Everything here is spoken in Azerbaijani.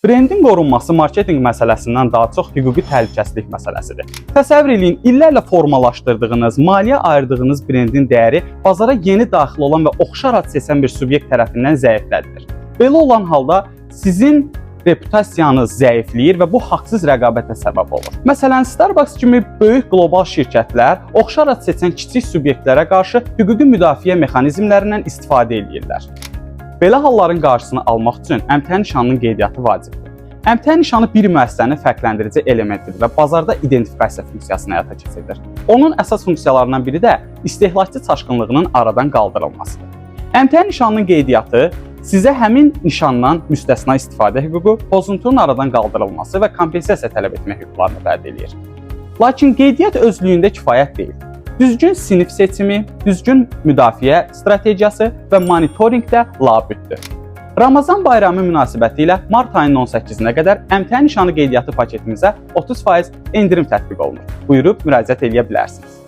Brendin qorunması marketinq məsələsindən daha çox hüquqi təhlükəsizlik məsələsidir. Təsəvvür eləyin, illərlə formalaşdırdığınız, maliyyə ayırdığınız brendin dəyəri bazara yeni daxil olan və oxşar ad seçən bir subyekt tərəfindən zəiflədilir. Belə olan halda sizin reputasiyanız zəifləyir və bu haqsız rəqabətə səbəb olur. Məsələn, Starbucks kimi böyük qlobal şirkətlər oxşar ad seçən kiçik subyektlərə qarşı hüquqi müdafiə mexanizmlərindən istifadə edirlər. Belə halların qarşısını almaq üçün əmtəə nişanının qeydiyyatı vacibdir. Əmtəə nişanı bir müəssisənin fərqləndirici elementidir və bazarda identifikasiya funksiyasını həyata keçirir. Onun əsas funksiyalarından biri də istehlakçı çaşqınlığının aradan qaldırılmasıdır. Əmtəə nişanının qeydiyyatı sizə həmin nişandan müstəsna istifadə hüququ, pozuntunun aradan qaldırılması və kompensasiya tələb etmə hüquqlarını vəd edir. Lakin qeydiyyat özlüyündə kifayət deyil. Düzgün sinif seçimi, düzgün müdafiə strategiyası və monitorinq də labüddür. Ramazan bayramı münasibətilə mart ayının 18-nə qədər əmtəə nişanı qeydiyyatı paketimizə 30% endirim tətbiq olunur. Buyurub müraciət edə bilərsiniz.